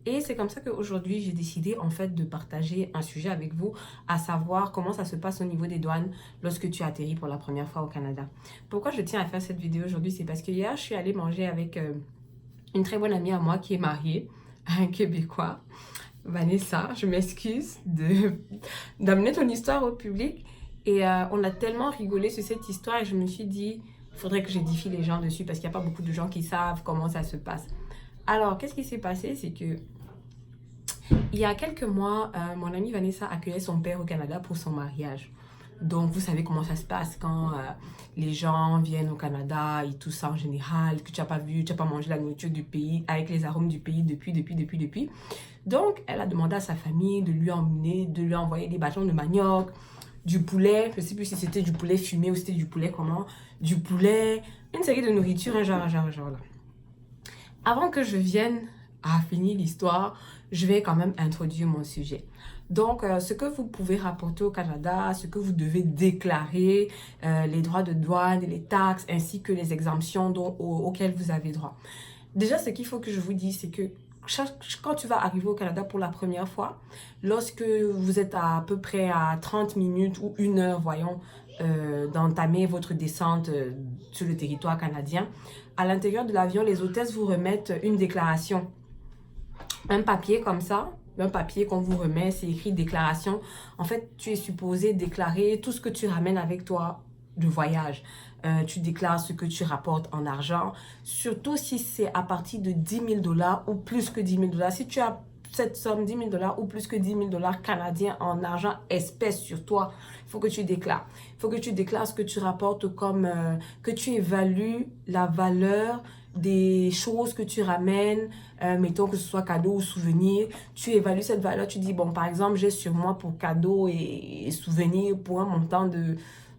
Et c'est comme ça qu'aujourd'hui, j'ai décidé en fait de partager un sujet avec vous, à savoir comment ça se passe au niveau des douanes lorsque tu atterris pour la première fois au Canada. Pourquoi je tiens à faire cette vidéo aujourd'hui? C'est parce que hier, je suis allée manger avec une très bonne amie à moi qui est mariée à un Québécois. Vanessa, je m'excuse d'amener ton histoire au public. Et on a tellement rigolé sur cette histoire et je me suis dit, il faudrait que j'édifie les gens dessus parce qu'il n'y a pas beaucoup de gens qui savent comment ça se passe. Alors, qu'est-ce qui s'est passé? C'est que il y a quelques mois, mon amie Vanessa accueillait son père au Canada pour son mariage. Donc, vous savez comment ça se passe quand les gens viennent au Canada et tout ça en général, que tu n'as pas vu, tu n'as pas mangé la nourriture du pays avec les arômes du pays depuis. Donc, elle a demandé à sa famille de lui emmener, de lui envoyer des bâtons de manioc, du poulet, je ne sais plus si c'était du poulet fumé ou c'était du poulet comment, du poulet, une série de nourriture, un genre là. Avant que je vienne à finir l'histoire, je vais quand même introduire mon sujet. Donc, ce que vous pouvez rapporter au Canada, ce que vous devez déclarer, les droits de douane, les taxes, ainsi que les exemptions auxquelles vous avez droit. Déjà, ce qu'il faut que je vous dise, c'est que quand tu vas arriver au Canada pour la première fois, lorsque vous êtes à peu près à 30 minutes ou 1 heure, voyons, d'entamer votre descente sur le territoire canadien, à l'intérieur de l'avion, les hôtesses vous remettent une déclaration. Un papier comme ça, un papier qu'on vous remet, c'est écrit déclaration. En fait, tu es supposé déclarer tout ce que tu ramènes avec toi de voyage. Tu déclares ce que tu rapportes en argent, surtout si c'est à partir de 10 000 dollars ou plus que 10 000 dollars. Si tu as cette somme, 10 000 dollars ou plus que 10 000 dollars canadiens en argent espèce sur toi, il faut que tu déclares. Il faut que tu déclares ce que tu rapportes comme, que tu évalues la valeur des choses que tu ramènes, mettons que ce soit cadeau ou souvenir, tu évalues cette valeur, tu dis, bon, par exemple, j'ai sur moi pour cadeau et souvenir pour un montant de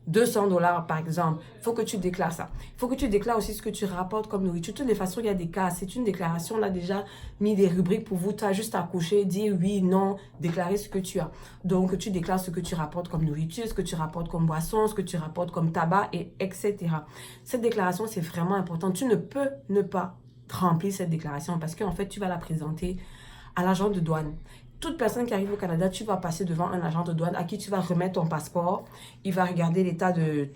200 dollars par exemple. Il faut que tu déclares ça. Il faut que tu déclares aussi ce que tu rapportes comme nourriture. De toutes les façons, il y a des cas. C'est une déclaration. On a déjà mis des rubriques pour vous. Tu as juste à cocher, dire oui, non, déclarer ce que tu as. Donc, tu déclares ce que tu rapportes comme nourriture, ce que tu rapportes comme boisson, ce que tu rapportes comme tabac, etc. Cette déclaration, c'est vraiment important. Tu ne peux ne pas remplir cette déclaration parce qu'en fait, tu vas la présenter à l'agent de douane. Toute personne qui arrive au Canada, tu vas passer devant un agent de douane à qui tu vas remettre ton passeport. Il va regarder l'état de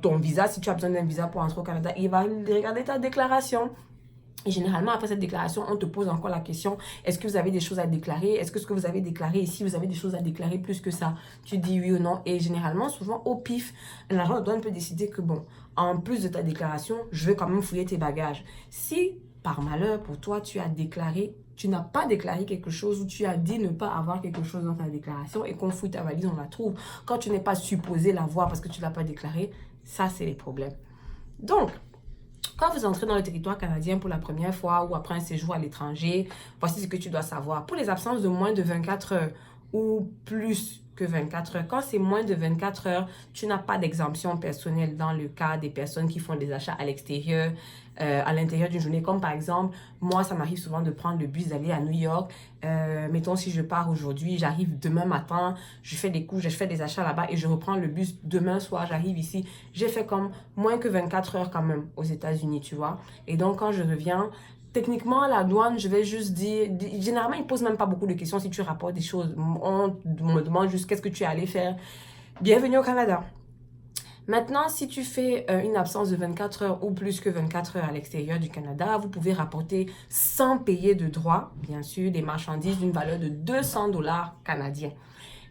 ton visa, si tu as besoin d'un visa pour entrer au Canada. Il va regarder ta déclaration. Et généralement, après cette déclaration, on te pose encore la question, est-ce que vous avez des choses à déclarer? Est-ce que ce que vous avez déclaré ici, vous avez des choses à déclarer plus que ça? Tu dis oui ou non. Et généralement, souvent, au pif, l'agent de douane peut décider que, bon, en plus de ta déclaration, je vais quand même fouiller tes bagages. Si, par malheur, pour toi, tu n'as pas déclaré quelque chose ou tu as dit ne pas avoir quelque chose dans ta déclaration et qu'on fouille ta valise, on la trouve. Quand tu n'es pas supposé l'avoir parce que tu ne l'as pas déclaré, ça, c'est les problèmes. Donc, quand vous entrez dans le territoire canadien pour la première fois ou après un séjour à l'étranger, voici ce que tu dois savoir. Pour les absences de moins de 24 heures ou plus que 24 heures, quand c'est moins de 24 heures, tu n'as pas d'exemption personnelle dans le cas des personnes qui font des achats à l'extérieur, à l'intérieur d'une journée. Comme par exemple, moi, ça m'arrive souvent de prendre le bus, d'aller à New York. Mettons, si je pars aujourd'hui, j'arrive demain matin, je fais des couches, je fais des achats là-bas et je reprends le bus demain soir, j'arrive ici. J'ai fait comme moins que 24 heures quand même aux États-Unis, tu vois. Et donc, quand je reviens, techniquement, à la douane, je vais juste dire... Généralement, ils ne posent même pas beaucoup de questions si tu rapportes des choses. On me demande juste qu'est-ce que tu es allé faire. Bienvenue au Canada. Maintenant, si tu fais une absence de 24 heures ou plus que 24 heures à l'extérieur du Canada, vous pouvez rapporter sans payer de droits, bien sûr, des marchandises d'une valeur de 200 dollars canadiens.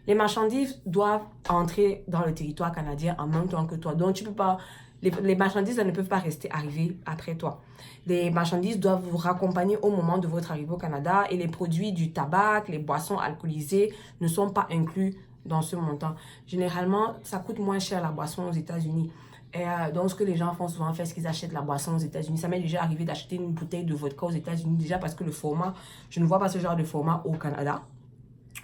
Les marchandises doivent entrer dans le territoire canadien en même temps que toi. Donc, tu peux pas... Les marchandises ne peuvent pas rester arrivées après toi. Les marchandises doivent vous raccompagner au moment de votre arrivée au Canada et les produits du tabac, les boissons alcoolisées ne sont pas inclus dans ce montant. Généralement, ça coûte moins cher la boisson aux États-Unis. Et donc, ce que les gens font souvent, c'est qu'ils achètent la boisson aux États-Unis. Ça m'est déjà arrivé d'acheter une bouteille de vodka aux États-Unis, déjà parce que le format, je ne vois pas ce genre de format au Canada.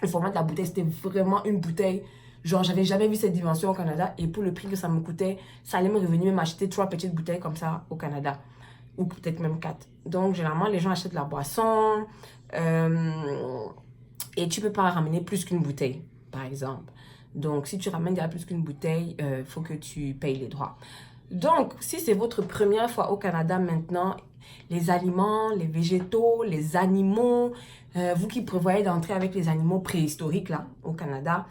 Le format de la bouteille, c'était vraiment une bouteille. Genre, j'avais jamais vu cette dimension au Canada. Et pour le prix que ça me coûtait, ça allait me revenir même acheter 3 petites bouteilles comme ça au Canada. Ou peut-être même 4. Donc, généralement, les gens achètent la boisson. Et tu peux pas ramener plus qu'une bouteille, par exemple. Donc, si tu ramènes déjà plus qu'une bouteille, il faut que tu payes les droits. Donc, si c'est votre première fois au Canada maintenant, Les aliments, les végétaux, les animaux, vous qui prévoyez d'entrer avec les animaux préhistoriques là, au Canada,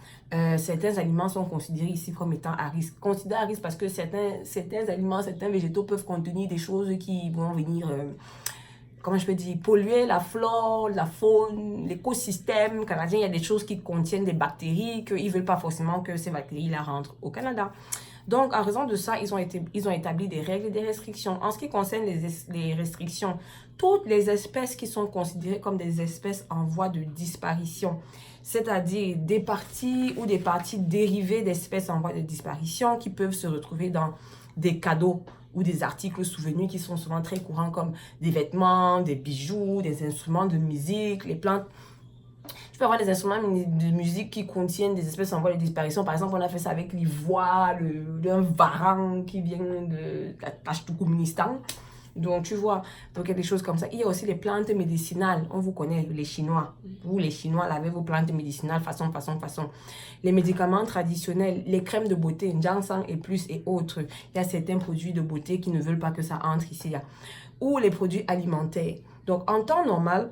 certains aliments sont considérés ici comme étant à risque. Considérés à risque parce que certains aliments, certains végétaux peuvent contenir des choses qui vont venir... comment je peux dire, polluer la flore, la faune, l'écosystème canadien. Il y a des choses qui contiennent des bactéries qu'ils ne veulent pas forcément que ces bactéries-là rentrent au Canada. Donc, en raison de ça, ils ont établi des règles et des restrictions. En ce qui concerne les restrictions, toutes les espèces qui sont considérées comme des espèces en voie de disparition, c'est-à-dire des parties ou des parties dérivées d'espèces en voie de disparition qui peuvent se retrouver dans des cadeaux ou des articles souvenirs qui sont souvent très courants comme des vêtements, des bijoux, des instruments de musique, les plantes. Je peux avoir des instruments de musique qui contiennent des espèces en voie de disparition. Par exemple, on a fait ça avec l'ivoire, d'un varan qui vient de la Tachtoukouministan. Donc, tu vois, donc il y a des choses comme ça. Il y a aussi les plantes médicinales. On vous connaît, les Chinois. Vous, les Chinois, là, avec vos plantes médicinales, façon. Les médicaments traditionnels, les crèmes de beauté, Ginseng et plus et autres. Il y a certains produits de beauté qui ne veulent pas que ça entre ici. Là. Ou les produits alimentaires. Donc, en temps normal,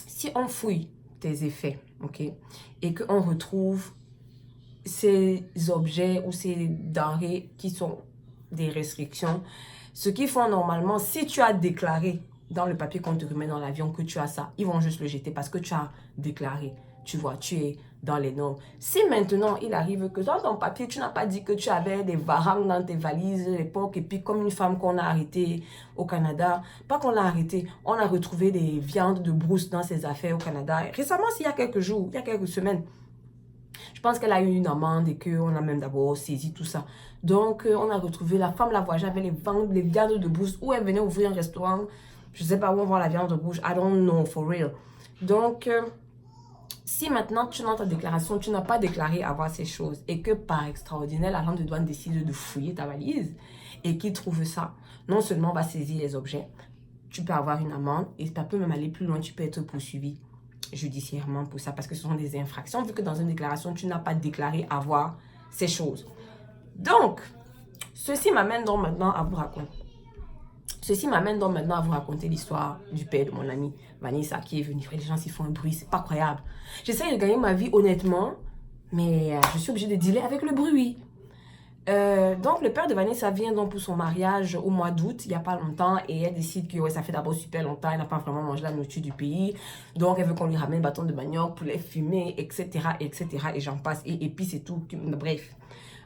si on fouille tes effets, ok, et qu'on retrouve ces objets ou ces denrées qui sont des restrictions, ce qu'ils font normalement, si tu as déclaré dans le papier qu'on te remet dans l'avion que tu as ça, ils vont juste le jeter parce que tu as déclaré. Tu vois, tu es dans les normes. Si maintenant, il arrive que dans ton papier, tu n'as pas dit que tu avais des varangs dans tes valises à l'époque, et puis comme une femme qu'on a arrêtée au Canada, pas qu'on l'a arrêtée, on a retrouvé des viandes de brousse dans ses affaires au Canada. Récemment, il y a quelques jours, il y a quelques semaines, je pense qu'elle a eu une amende et qu'on a même d'abord saisi tout ça. Donc, on a retrouvé la femme, la voyage avait les viandes de brousse où elle venait ouvrir un restaurant. Je ne sais pas où on vend la viande de brousse. I don't know, for real. Donc, si maintenant, tu dans ta déclaration, tu n'as pas déclaré avoir ces choses et que par extraordinaire, l'agent de douane décide de fouiller ta valise et qu'il trouve ça, non seulement on va saisir les objets, tu peux avoir une amende et ça peut même aller plus loin, tu peux être poursuivi judiciairement pour ça parce que ce sont des infractions vu que dans une déclaration, tu n'as pas déclaré avoir ces choses. Donc, ceci m'amène donc maintenant à vous raconter. L'histoire du père de mon amie Vanessa qui est venue. Les gens s'y font un bruit, c'est pas croyable. J'essaie de gagner ma vie honnêtement, mais je suis obligée de dealer avec le bruit. Donc le père de Vanessa vient donc pour son mariage au mois d'août, il n'y a pas longtemps, et elle décide que ouais, ça fait d'abord super longtemps, elle n'a pas vraiment mangé la nourriture du pays, donc elle veut qu'on lui ramène bâton de manioc, poulet fumé, etc., et j'en passe, et épices et tout, bref.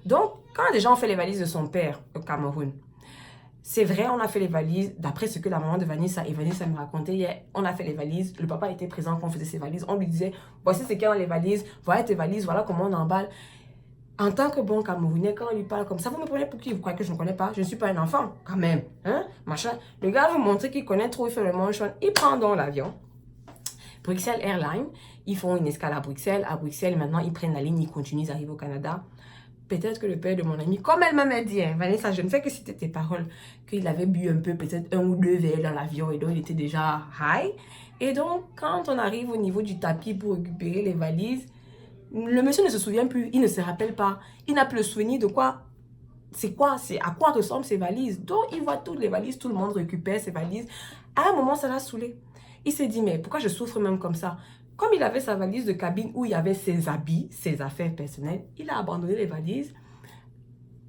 Donc, quand déjà on fait les valises de son père au Cameroun, c'est vrai, on a fait les valises, d'après ce que la maman de Vanessa et Vanessa me racontait hier, on a fait les valises, le papa était présent quand on faisait ses valises, on lui disait, voici ce qu'il y a dans les valises, voilà tes valises, voilà comment on emballe. En tant que bon Camerounais, quand on lui parle comme ça, vous me prenez pour qui? Vous croyez que je ne connais pas? Je ne suis pas un enfant, quand même. Hein? Machin. Le gars veut montrer qu'il connaît trop, il fait le manchon. Il prend dans l'avion. Bruxelles Airlines, ils font une escale à Bruxelles. À Bruxelles, maintenant, ils prennent la ligne, ils continuent, ils arrivent au Canada. Peut-être que le père de mon ami, comme elle m'a dit, hein, Vanessa, je ne fais que citer tes paroles, qu'il avait bu un peu, peut-être 1 ou 2 verres dans l'avion, et donc il était déjà high. Et donc, quand on arrive au niveau du tapis pour récupérer les valises, le monsieur ne se souvient plus, il ne se rappelle pas, il n'a plus le souvenir de quoi, c'est à quoi ressemblent ces valises. Donc il voit toutes les valises, tout le monde récupère ses valises. À un moment, ça l'a saoulé. Il s'est dit, mais pourquoi je souffre même comme ça? Comme il avait sa valise de cabine où il y avait ses habits, ses affaires personnelles, il a abandonné les valises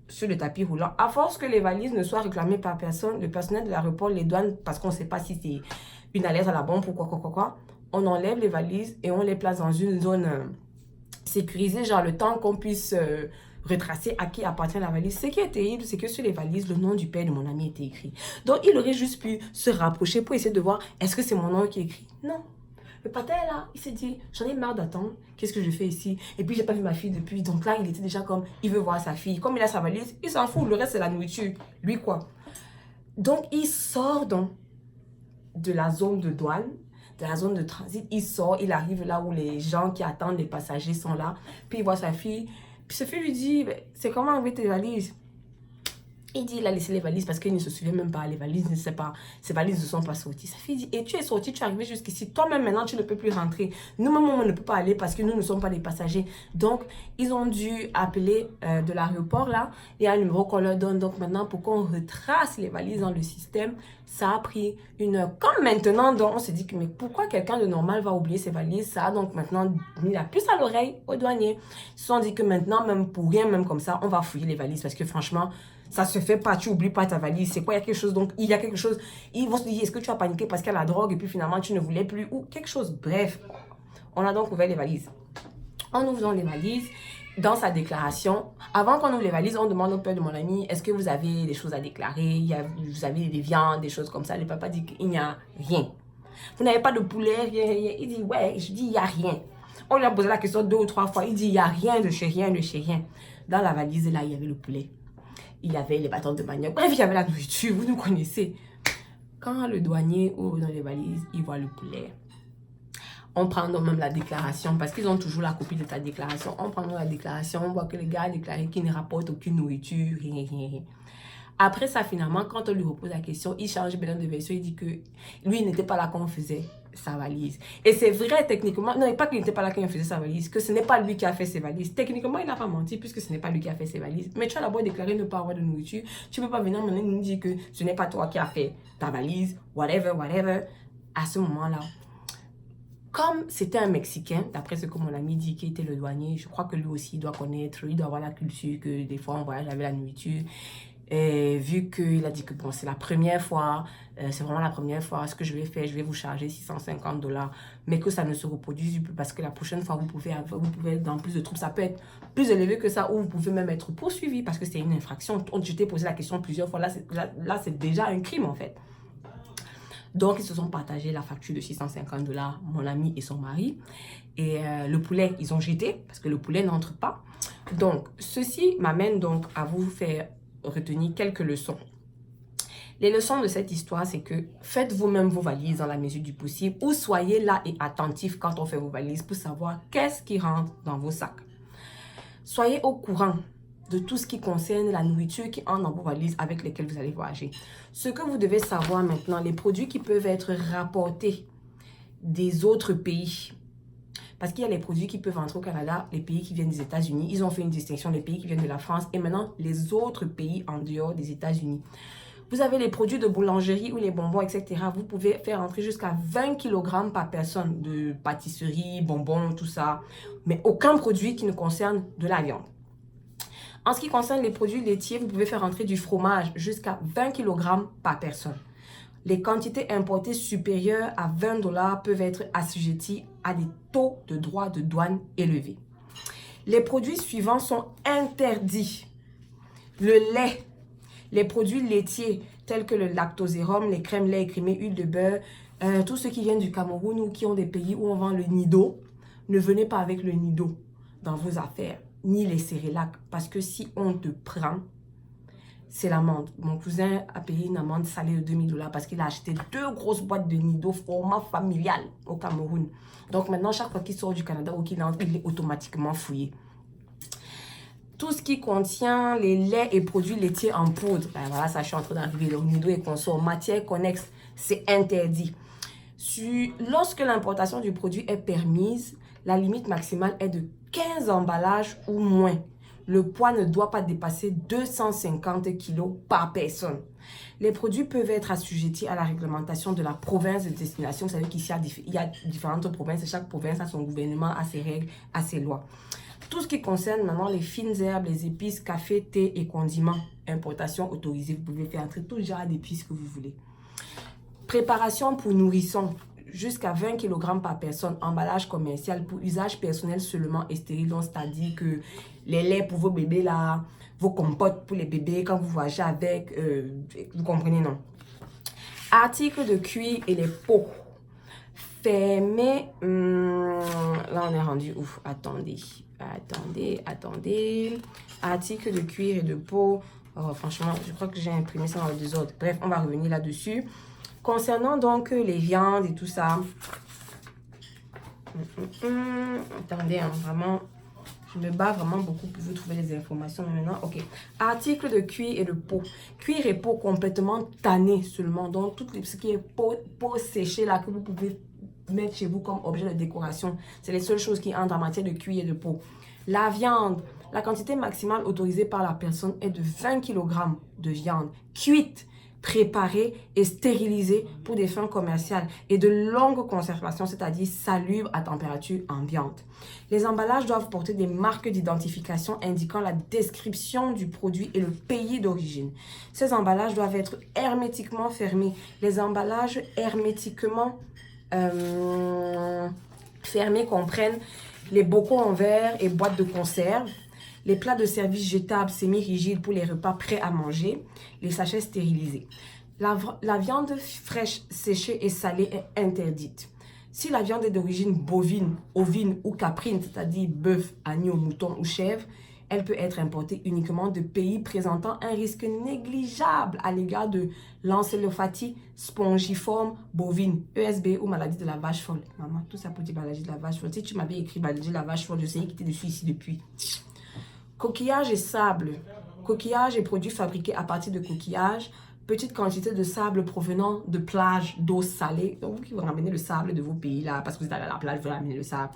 sur le tapis roulant. À force que les valises ne soient réclamées par personne, le personnel de l'aéroport, les douanes, parce qu'on ne sait pas si c'est une alerte à la bombe ou quoi, on enlève les valises et on les place dans une zone sécurisée, genre le temps qu'on puisse retracer à qui appartient la valise. Ce qui est terrible, c'est que sur les valises, le nom du père de mon ami était écrit. Donc, il aurait juste pu se rapprocher pour essayer de voir, est-ce que c'est mon nom qui est écrit? Non. Le patin là, il s'est dit, j'en ai marre d'attendre, qu'est-ce que je fais ici? Et puis, j'ai pas vu ma fille depuis. Donc là, il était déjà comme, il veut voir sa fille. Comme il a sa valise, il s'en fout, le reste, c'est la nourriture. Lui, quoi? Donc, il sort donc de la zone de douane, de la zone de transit, il sort, il arrive là où les gens qui attendent les passagers sont là, puis il voit sa fille, puis sa fille lui dit, c'est comment enlever tes valises? Il dit, il a laissé les valises parce qu'il ne se souvient même pas. Les valises, ne sait pas. Ses valises ne sont pas sorties. Sa fille dit, et tu es sorti, tu es arrivé jusqu'ici. Toi-même, maintenant, tu ne peux plus rentrer. Nous-mêmes, on ne peut pas aller parce que nous ne sommes pas des passagers. Donc, ils ont dû appeler de l'aéroport, là. Il y a un numéro qu'on leur donne. Donc, maintenant, pour qu'on retrace les valises dans le système, ça a pris une heure. Comme maintenant, donc, on se dit que, mais pourquoi quelqu'un de normal va oublier ses valises? Ça a donc maintenant mis la puce à l'oreille aux douaniers. Ils se sont dit que maintenant, même pour rien, même comme ça, on va fouiller les valises parce que franchement, ça se fait pas, tu oublies pas ta valise. C'est quoi, il y a quelque chose, donc il y a quelque chose. Ils vont se dire, est-ce que tu as paniqué parce qu'il y a la drogue et puis finalement tu ne voulais plus ou quelque chose. Bref, on a donc ouvert les valises. En ouvrant les valises, dans sa déclaration, avant qu'on ouvre les valises, on demande au père de mon ami, est-ce que vous avez des choses à déclarer? Vous avez des viandes, des choses comme ça. Le papa dit qu'il n'y a rien. Vous n'avez pas de poulet, rien, rien. Il dit, ouais, je dis, il n'y a rien. On lui a posé la question 2 ou 3 fois. Il dit, il n'y a rien de chez rien, de chez rien. Dans la valise, là, il y avait le poulet. Il y avait les bâtons de manioc. Bref, il y avait la nourriture, vous nous connaissez. Quand le douanier ouvre dans les valises, il voit le poulet. On prend donc même la déclaration, parce qu'ils ont toujours la copie de ta déclaration. On prend donc la déclaration, on voit que le gars a déclaré qu'il ne rapporte aucune nourriture, rien, rien, rien. Après ça, finalement, quand on lui repose la question, il change maintenant de version, il dit que lui, il n'était pas là quand on faisait sa valise. Et c'est vrai, techniquement, non, pas qu'il n'était pas là quand on faisait sa valise, que ce n'est pas lui qui a fait ses valises. Techniquement, il n'a pas menti, puisque ce n'est pas lui qui a fait ses valises. Mais tu as d'abord déclaré ne pas avoir de nourriture. Tu ne peux pas venir maintenant nous dire que ce n'est pas toi qui as fait ta valise, whatever, whatever. À ce moment-là, comme c'était un Mexicain, d'après ce que mon ami dit, qui était le douanier, je crois que lui aussi, il doit connaître, il doit avoir la culture, que des fois, on voyage avec la nourriture. Et vu qu'il a dit que bon, c'est la première fois, c'est vraiment la première fois, ce que je vais faire, je vais vous charger $650, mais que ça ne se reproduise plus parce que la prochaine fois, vous pouvez être dans plus de troubles. Ça peut être plus élevé que ça ou vous pouvez même être poursuivi parce que c'est une infraction. Je t'ai posé la question plusieurs fois, là c'est déjà un crime en fait. Donc, ils se sont partagés la facture de $650, mon ami et son mari. Et le poulet, ils ont jeté parce que le poulet n'entre pas. Donc, ceci m'amène donc à vous faire retenir quelques leçons. Les leçons de cette histoire, c'est que faites vous-même vos valises dans la mesure du possible ou soyez là et attentifs quand on fait vos valises pour savoir qu'est-ce qui rentre dans vos sacs. Soyez au courant de tout ce qui concerne la nourriture qui entre dans vos valises avec lesquelles vous allez voyager. Ce que vous devez savoir maintenant, les produits qui peuvent être rapportés des autres pays. Parce qu'il y a les produits qui peuvent entrer au Canada, les pays qui viennent des États-Unis. Ils ont fait une distinction, les pays qui viennent de la France et maintenant les autres pays en dehors des États-Unis. Vous avez les produits de boulangerie ou les bonbons, etc. Vous pouvez faire entrer jusqu'à 20 kg par personne de pâtisserie, bonbons, tout ça. Mais aucun produit qui ne concerne de la viande. En ce qui concerne les produits laitiers, vous pouvez faire entrer du fromage jusqu'à 20 kg par personne. Les quantités importées supérieures à $20 peuvent être assujetties à des taux de droits de douane élevés. Les produits suivants sont interdits. Le lait, les produits laitiers tels que le lactosérum, les crèmes lait écrémé, huile de beurre, tous ceux qui viennent du Cameroun ou qui ont des pays où on vend le nido, ne venez pas avec le nido dans vos affaires, ni les cérélacs, parce que si on te prend, c'est l'amende. Mon cousin a payé une amende salée de $2000 parce qu'il a acheté 2 grosses boîtes de nido format familial au Cameroun. Donc maintenant, chaque fois qu'il sort du Canada ou qu'il entre, il est automatiquement fouillé. Tout ce qui contient les laits et produits laitiers en poudre, ben voilà, ça je suis en train d'arriver, le nido et consort, matière connexe, c'est interdit. Lorsque l'importation du produit est permise, la limite maximale est de 15 emballages ou moins. Le poids ne doit pas dépasser 250 kg par personne. Les produits peuvent être assujettis à la réglementation de la province de destination. Vous savez qu'ici, il y a différentes provinces et chaque province a son gouvernement, a ses règles, a ses lois. Tout ce qui concerne maintenant les fines herbes, les épices, café, thé et condiments, importation autorisée. Vous pouvez faire entrer tout genre d'épices que vous voulez. Préparation pour nourrissons. Jusqu'à 20 kg par personne, emballage commercial pour usage personnel seulement et stérile. C'est-à-dire que les laits pour vos bébés là, vos compotes pour les bébés quand vous voyagez avec, vous comprenez, non? Articles de cuir et les pots. Fermés, là on est rendu ouf, attendez. Articles de cuir et de peau. Oh, franchement, je crois que j'ai imprimé ça dans le désordre. Bref, on va revenir là-dessus. Concernant donc les viandes et tout ça. Attendez, hein, vraiment, Je me bats vraiment beaucoup pour vous trouver les informations. Mais maintenant, ok. Article de cuir et de peau. Cuir et peau complètement tannés seulement. Donc, tout ce qui est peau séchée là que vous pouvez mettre chez vous comme objet de décoration. C'est les seules choses qui entrent en matière de cuir et de peau. La viande. La quantité maximale autorisée par la personne est de 20 kg de viande cuite, préparée et stérilisée pour des fins commerciales et de longue conservation, c'est-à-dire salubre à température ambiante. Les emballages doivent porter des marques d'identification indiquant la description du produit et le pays d'origine. Ces emballages doivent être hermétiquement fermés. Les emballages hermétiquement fermés comprennent les bocaux en verre et boîtes de conserve, les plats de service jetables semi-rigides pour les repas prêts à manger, les sachets stérilisés. La viande fraîche, séchée et salée est interdite. Si la viande est d'origine bovine, ovine ou caprine, c'est-à-dire bœuf, agneau, mouton ou chèvre, elle peut être importée uniquement de pays présentant un risque négligeable à l'égard de l'encéphalopathe spongiforme bovine, ESB ou maladie de la vache folle. Maman, tout ça pour dire maladie de la vache folle. Si tu m'avais écrit maladie de la vache folle, je sais qu'il était dessus ici depuis. Coquillage et sable. Coquillage et produits fabriqués à partir de coquillages. Petite quantité de sable provenant de plages d'eau salée. Donc, vous qui vous ramenez le sable de vos pays là, parce que vous êtes allé à la plage, vous ramenez le sable.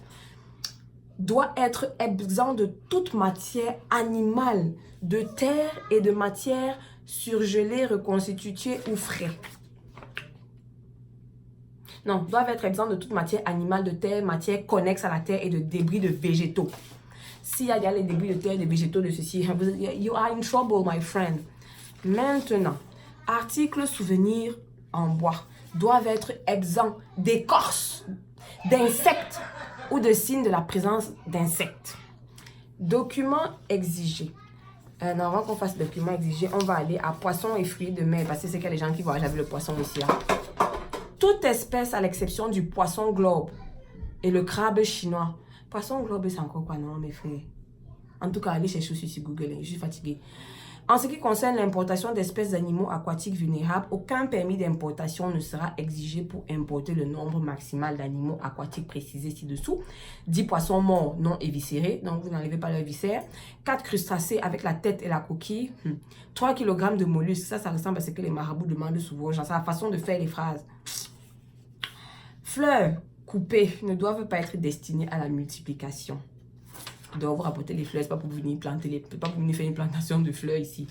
Doit être exempt de toute matière animale, de terre et de matière surgelée, reconstituée ou frais. Non, doivent être exempts de toute matière animale, de terre, matière connexe à la terre et de débris de végétaux. S'il y a les débris de terre et de végétaux de ceci, you are in trouble, my friend. Maintenant, articles souvenirs en bois doivent être exempts d'écorce, d'insectes ou de signes de la présence d'insectes. Documents exigés. Avant qu'on fasse documents exigés, on va aller à poissons et fruits de mer. Parce que c'est qu'il y a des gens qui voyagent avec le poisson ici. Hein. Toute espèce à l'exception du poisson globe et le crabe chinois. Poisson globe, c'est encore quoi, non, mes frères? En tout cas, allez chercher aussi sur Google. Je suis fatiguée. En ce qui concerne l'importation d'espèces d'animaux aquatiques vulnérables, aucun permis d'importation ne sera exigé pour importer le nombre maximal d'animaux aquatiques précisés ci-dessous. 10 poissons morts non éviscérés, donc vous n'enlevez pas leurs viscères. 4 crustacés avec la tête et la coquille. 3 kg de mollusques, ça ressemble à ce que les marabouts demandent souvent. Genre, c'est la façon de faire les phrases. Fleurs coupées ne doivent pas être destinées à la multiplication. Donc, vous rapportez les fleurs, c'est pas pour venir planter pas pour venir faire une plantation de fleurs ici.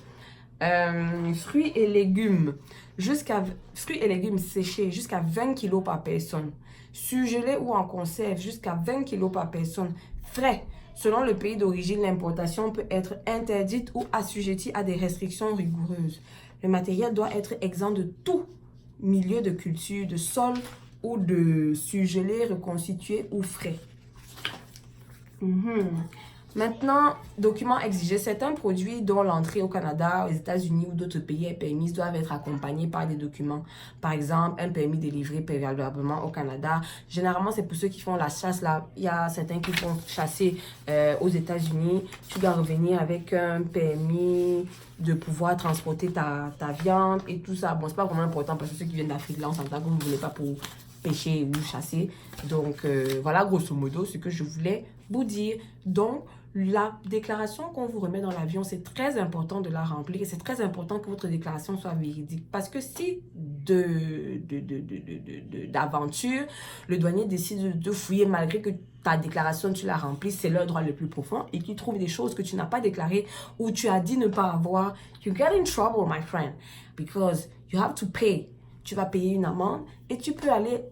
Fruits et légumes. Fruits et légumes séchés jusqu'à 20 kg par personne. Surgelés ou en conserve jusqu'à 20 kg par personne. Frais. Selon le pays d'origine, l'importation peut être interdite ou assujettie à des restrictions rigoureuses. Le matériel doit être exempt de tout milieu de culture, de sol ou de surgelé, reconstitué ou frais. Maintenant, documents exigés. Certains produits dont l'entrée au Canada, aux États-Unis ou d'autres pays est permise doivent être accompagnés par des documents. Par exemple, un permis délivré préalablement au Canada. Généralement, c'est pour ceux qui font la chasse. Là, il y a certains qui font chasser aux États-Unis. Tu dois revenir avec un permis de pouvoir transporter ta viande et tout ça. Bon, c'est pas vraiment important parce que ceux qui viennent d'Afrique, là, on s'entend que vous ne voulez pas pour pêcher ou chasser. Donc, voilà, grosso modo, ce que je voulais vous dire. Donc, la déclaration qu'on vous remet dans l'avion, c'est très important de la remplir et c'est très important que votre déclaration soit véridique. Parce que si d'aventure, le douanier décide de fouiller malgré que ta déclaration, tu l'as remplie, c'est leur droit le plus profond et qu'il trouve des choses que tu n'as pas déclarées ou tu as dit ne pas avoir, you get in trouble, my friend, because you have to pay. Tu vas payer une amende et tu peux aller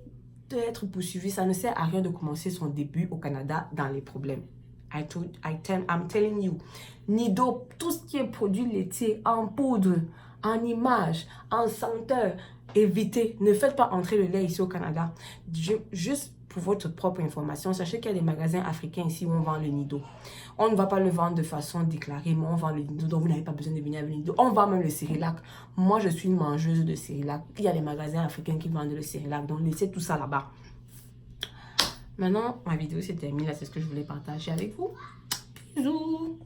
être poursuivi. Ça ne sert à rien de commencer son début au Canada dans les problèmes. I'm telling you. Nido, tout ce qui est produit laitier, en poudre, en image, en senteur, évitez. Ne faites pas entrer le lait ici au Canada. Juste pour votre propre information, sachez qu'il y a des magasins africains ici où on vend le Nido. On ne va pas le vendre de façon déclarée, mais on vend le Nido, donc vous n'avez pas besoin de venir avec le Nido. On vend même le Cerelac. Moi, je suis une mangeuse de Cerelac. Il y a des magasins africains qui vendent le Cerelac, donc laissez tout ça là-bas. Maintenant, ma vidéo c'est terminé. Là, c'est ce que je voulais partager avec vous. Bisous!